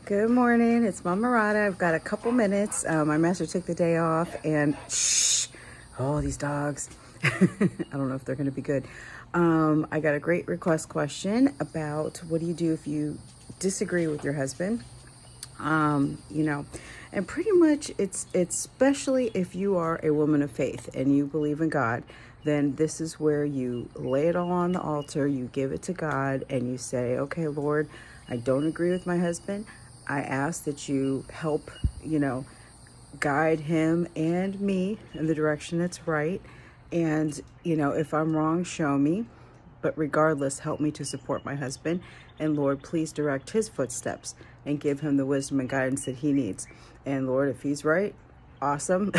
Good morning. It's Mama Radha. I've got a couple minutes. My master took the day off, and shh, oh, these dogs. I don't know if they're going to be good. I got a great request question about what do you do if you disagree with your husband? And pretty much it's especially if you are a woman of faith and you believe in God, then this is where you lay it all on the altar, you give it to God, and you say, okay, Lord, I don't agree with my husband. I ask that you help, guide him and me in the direction that's right. And, if I'm wrong, show me. But regardless, help me to support my husband. And Lord, please direct his footsteps and give him the wisdom and guidance that he needs. And Lord, if he's right, awesome,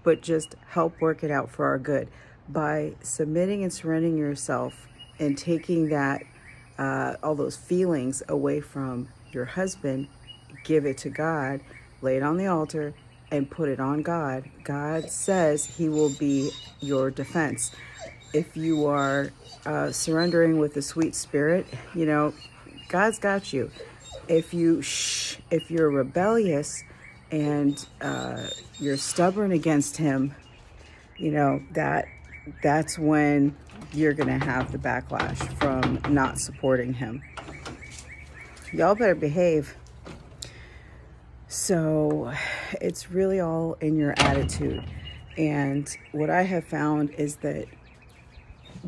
but just help work it out for our good. By submitting and surrendering yourself and taking that, all those feelings away from your husband, give it to God, lay it on the altar, and put it on God. God says he will be your defense. If you are surrendering with a sweet spirit, God's got you. If you're rebellious and you're stubborn against him, that's when you're going to have the backlash from not supporting him. Y'all better behave. So it's really all in your attitude. And what I have found is that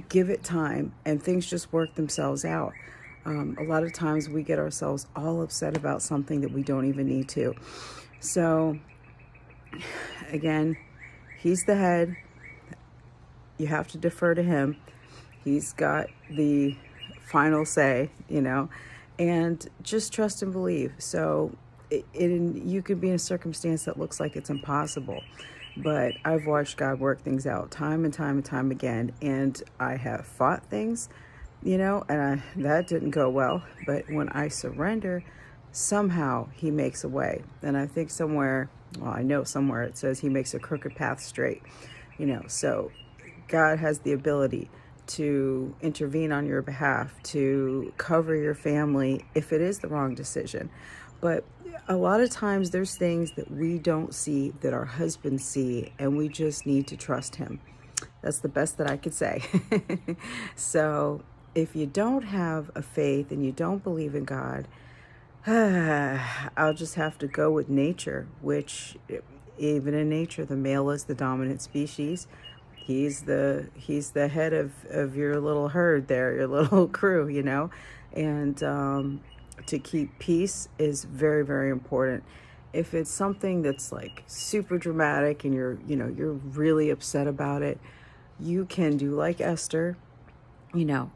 give it time and things just work themselves out. A lot of times we get ourselves all upset about something that we don't even need to. So again, he's the head. You have to defer to him. He's got the final say, and just trust and believe. So you could be in a circumstance that looks like it's impossible, but I've watched God work things out time and time and time again, and I have fought things, and that didn't go well, but when I surrender, somehow he makes a way. And I think I know somewhere it says he makes a crooked path straight, so God has the ability to intervene on your behalf, to cover your family if it is the wrong decision. But a lot of times there's things that we don't see that our husbands see, and we just need to trust him. That's the best that I could say. So if you don't have a faith and you don't believe in God, I'll just have to go with nature, which even in nature, the male is the dominant species. He's the head of your little herd there, your little crew, and to keep peace is very, very important. If it's something that's like super dramatic and you're really upset about it, you can do like Esther,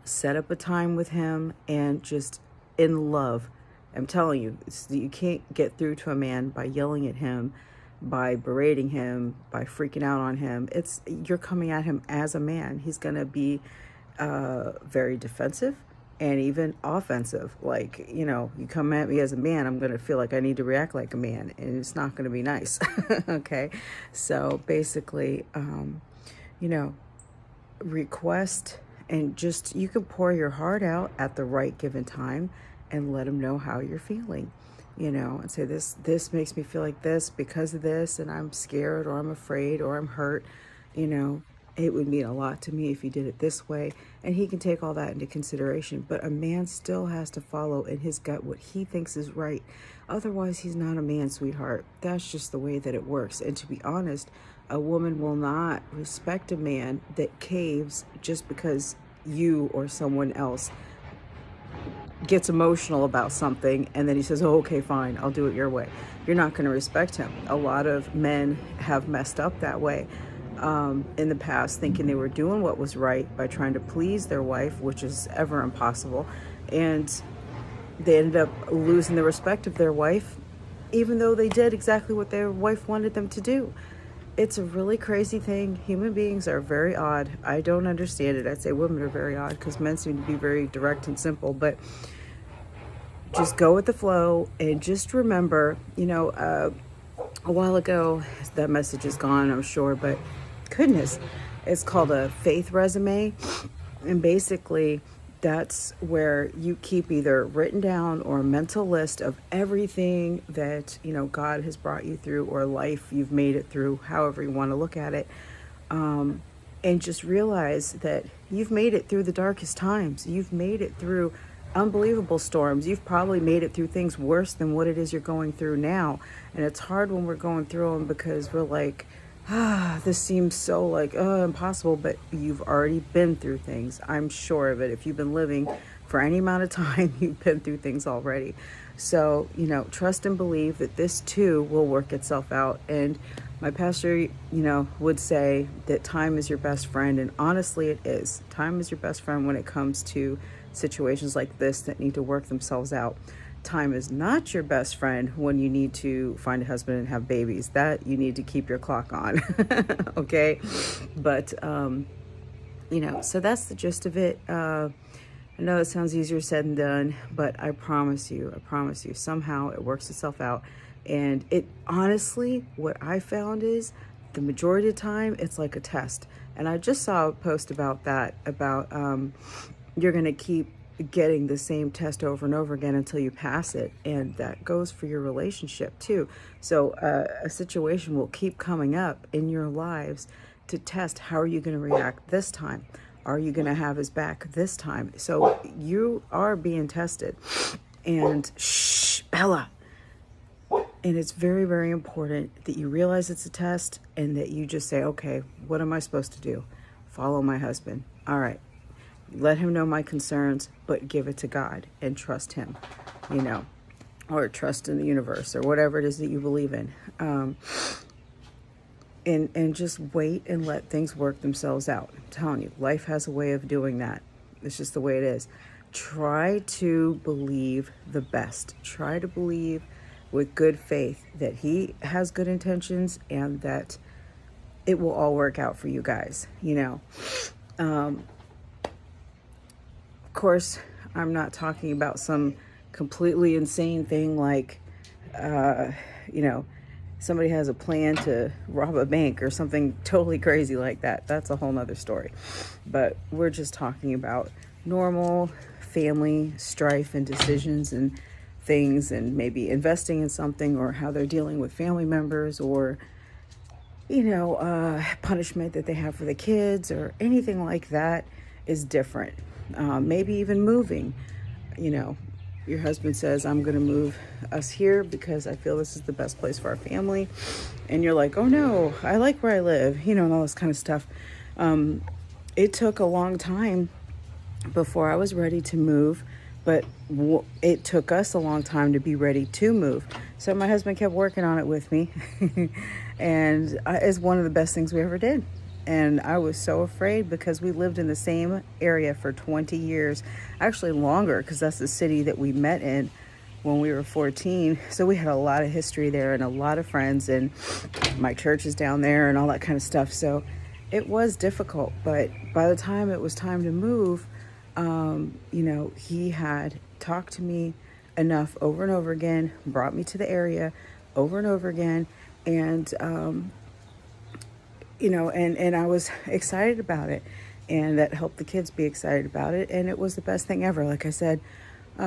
set up a time with him and just in love. I'm telling you, you can't get through to a man by yelling at him, by berating him, by freaking out on him. You're coming at him as a man. He's going to be very defensive and even offensive. Like, you come at me as a man, I'm going to feel like I need to react like a man, and it's not going to be nice. Okay. So basically, request and just, you can pour your heart out at the right given time and let him know how you're feeling. And say, this makes me feel like this because of this, and I'm scared or I'm afraid or I'm hurt. It would mean a lot to me if you did it this way. And he can take all that into consideration. But a man still has to follow in his gut what he thinks is right. Otherwise, he's not a man, sweetheart. That's just the way that it works. And to be honest, a woman will not respect a man that caves just because you or someone else gets emotional about something and then he says, oh, okay, fine, I'll do it your way. You're not going to respect him. A lot of men have messed up that way in the past, thinking they were doing what was right by trying to please their wife, which is ever impossible. And they ended up losing the respect of their wife, even though they did exactly what their wife wanted them to do. It's a really crazy thing. Human beings are very odd. I don't understand it. I'd say women are very odd because men seem to be very direct and simple, but just go with the flow and just remember, a while ago, that message is gone, I'm sure, but goodness, it's called a faith resume. And basically, that's where you keep either written down or a mental list of everything that, God has brought you through, or life you've made it through, however you want to look at it. And just realize that you've made it through the darkest times. You've made it through unbelievable storms. You've probably made it through things worse than what it is you're going through now. And it's hard when we're going through them because we're like, this seems so like impossible, but you've already been through things. I'm sure of it. If you've been living for any amount of time, you've been through things already. So, trust and believe that this too will work itself out. And my pastor, would say that time is your best friend. And honestly, it is. Time is your best friend when it comes to situations like this that need to work themselves out. Time is not your best friend when you need to find a husband and have babies. That you need to keep your clock on. Okay. But, so that's the gist of it. I know it sounds easier said than done, but I promise you, somehow it works itself out. And it honestly, what I found is the majority of the time, it's like a test. And I just saw a post about that, about you're going to keep getting the same test over and over again until you pass it. And that goes for your relationship too. So a situation will keep coming up in your lives to test how are you going to react this time. Are you going to have his back this time? So you are being tested. And shh, Bella. And it's very, very important that you realize it's a test and that you just say, okay, what am I supposed to do? Follow my husband. All right. Let him know my concerns, but give it to God and trust him, or trust in the universe or whatever it is that you believe in. And just wait and let things work themselves out. I'm telling you, life has a way of doing that. It's just the way it is. Try to believe the best. Try to believe with good faith that he has good intentions and that it will all work out for you guys, Of course, I'm not talking about some completely insane thing like, somebody has a plan to rob a bank or something totally crazy like that. That's a whole nother story. But we're just talking about normal family strife and decisions and things, and maybe investing in something, or how they're dealing with family members, or punishment that they have for the kids, or anything like that is different. Maybe even moving. Your husband says, I'm going to move us here because I feel this is the best place for our family, and you're like, oh no, I like where I live, and all this kind of stuff. It took a long time before I was ready to move. But it took us a long time to be ready to move. So my husband kept working on it with me. And it's one of the best things we ever did. And I was so afraid because we lived in the same area for 20 years. Actually longer, because that's the city that we met in when we were 14. So we had a lot of history there and a lot of friends. And my church is down there and all that kind of stuff. So it was difficult. But by the time it was time to move, he had talked to me enough over and over again, brought me to the area over and over again. And, and I was excited about it, and that helped the kids be excited about it. And it was the best thing ever. Like I said, we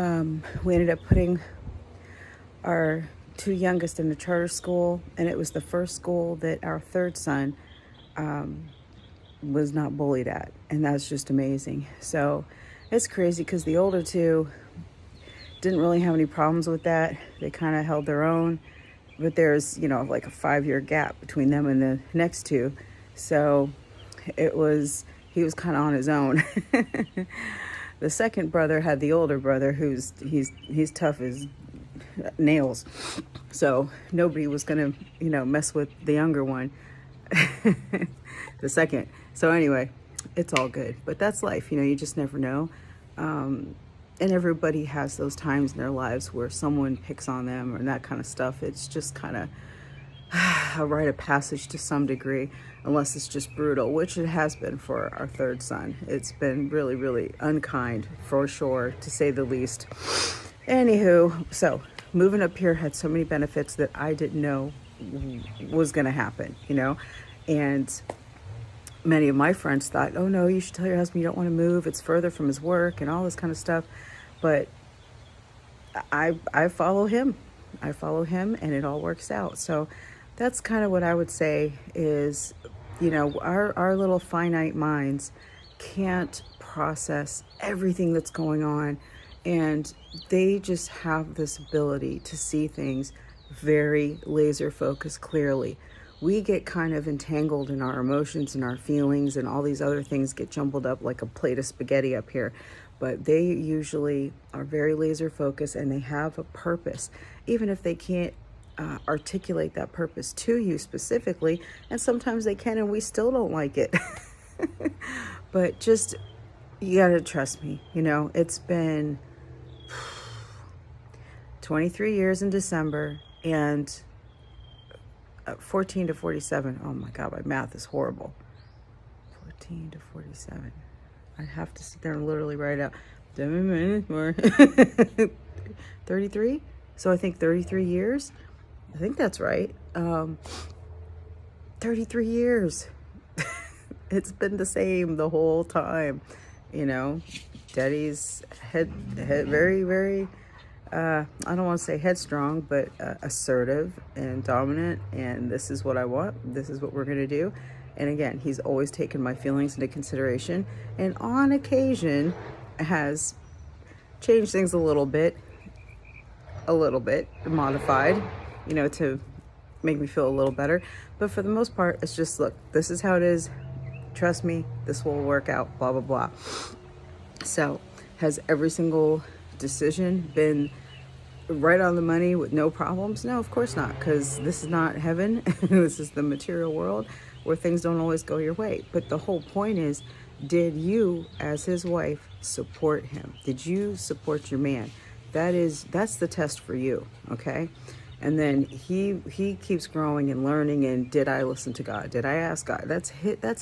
ended up putting our two youngest in a charter school, and it was the first school that our third son, was not bullied at. And that's just amazing. So it's crazy because the older two didn't really have any problems with that. They kind of held their own, but there's, like a 5-year gap between them and the next two. So he was kind of on his own. The second brother had the older brother he's tough as nails. So nobody was going to, mess with the younger one. The second. So anyway, it's all good, but that's life. You just never know. And everybody has those times in their lives where someone picks on them or that kind of stuff. It's just kind of a rite of passage to some degree, unless it's just brutal, which it has been for our third son. It's been really, really unkind for sure, to say the least. Anywho, so moving up here had so many benefits that I didn't know was going to happen, and many of my friends thought, oh no, you should tell your husband you don't want to move. It's further from his work and all this kind of stuff. But I follow him. I follow him and it all works out. So that's kind of what I would say is, our little finite minds can't process everything that's going on. And they just have this ability to see things very laser focused clearly. We get kind of entangled in our emotions and our feelings, and all these other things get jumbled up like a plate of spaghetti up here. But they usually are very laser focused and they have a purpose, even if they can't articulate that purpose to you specifically. And sometimes they can, and we still don't like it. But just, you gotta trust me. It's been 23 years in December, and 14 to 47. Oh my God, my math is horrible. 14 to 47. I have to sit there and literally write out 7 minutes more. 33? So I think 33 years. I think that's right. 33 years. It's been the same the whole time. Daddy's head very, very, I don't want to say headstrong, but assertive and dominant. And this is what I want. This is what we're going to do. And again, he's always taken my feelings into consideration, and on occasion has changed things a little bit, modified, to make me feel a little better. But for the most part, it's just, look, this is how it is. Trust me, this will work out, blah, blah, blah. So has every single decision been right on the money with no problems? No, of course not, because this is not heaven. This is the material world where things don't always go your way. But the whole point is, did you, as his wife, support him? Did you support your man? That's the test for you, okay? And then he keeps growing and learning. And did I listen to God? Did I ask God? That's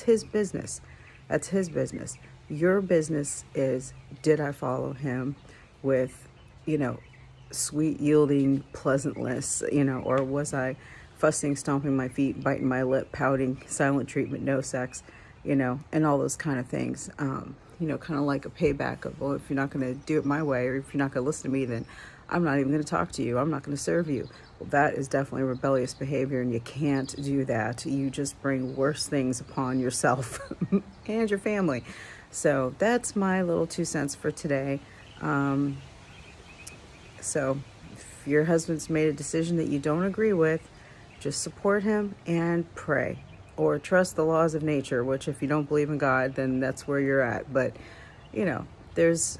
his business. That's his business. Your business is, did I follow him with, sweet yielding pleasantness, or was I fussing, stomping my feet, biting my lip, pouting, silent treatment, no sex, and all those kind of things. Kind of like a payback of, well, if you're not going to do it my way, or if you're not going to listen to me, then I'm not even going to talk to you. I'm not going to serve you. Well, that is definitely rebellious behavior, and you can't do that. You just bring worse things upon yourself and your family. So that's my little 2 cents for today. So if your husband's made a decision that you don't agree with, just support him and pray, or trust the laws of nature, which if you don't believe in God, then that's where you're at. But, there's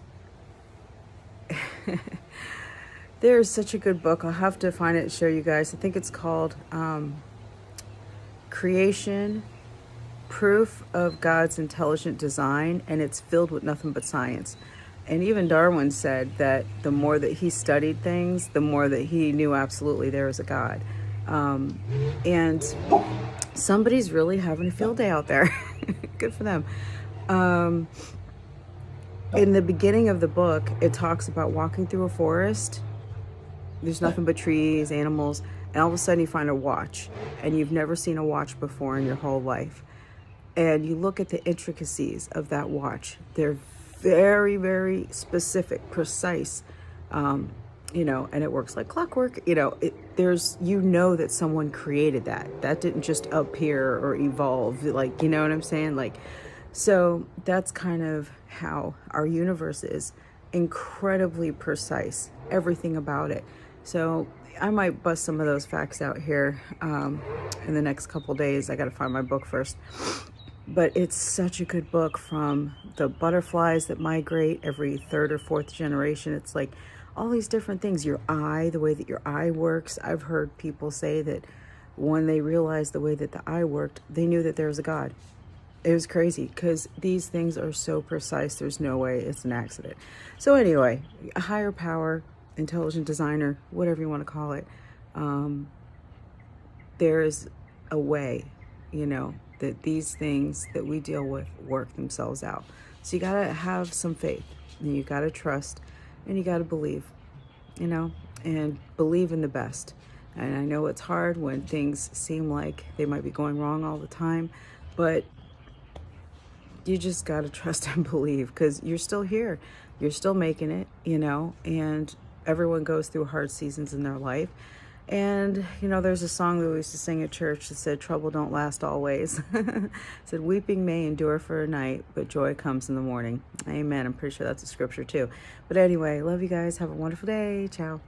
there's such a good book. I'll have to find it and show you guys. I think it's called Creation, Proof of God's Intelligent Design, and it's filled with nothing but science. And even Darwin said that the more that he studied things, the more that he knew absolutely there was a God. And somebody's really having a field day out there. Good for them. In the beginning of the book, it talks about walking through a forest. There's nothing but trees, animals, and all of a sudden you find a watch, and you've never seen a watch before in your whole life. And you look at the intricacies of that watch. They're very, very specific, precise, and it works like clockwork. That someone created that. That didn't just appear or evolve, like, you know what I'm saying? Like, so that's kind of how our universe is, incredibly precise, everything about it. So I might bust some of those facts out here in the next couple days. I got to find my book first. But it's such a good book, from the butterflies that migrate every third or fourth generation. It's like all these different things. Your eye, the way that your eye works. I've heard people say that when they realized the way that the eye worked, they knew that there was a God. It was crazy, because these things are so precise. There's no way it's an accident. So anyway, a higher power, intelligent designer, whatever you want to call it, there's a way, that these things that we deal with work themselves out. So you got to have some faith, and you got to trust, and you got to believe, and believe in the best. And I know it's hard when things seem like they might be going wrong all the time, but you just got to trust and believe, because you're still here. You're still making it, and everyone goes through hard seasons in their life. And, there's a song that we used to sing at church that said, trouble don't last always. It said, weeping may endure for a night, but joy comes in the morning. Amen. I'm pretty sure that's a scripture too. But anyway, love you guys. Have a wonderful day. Ciao.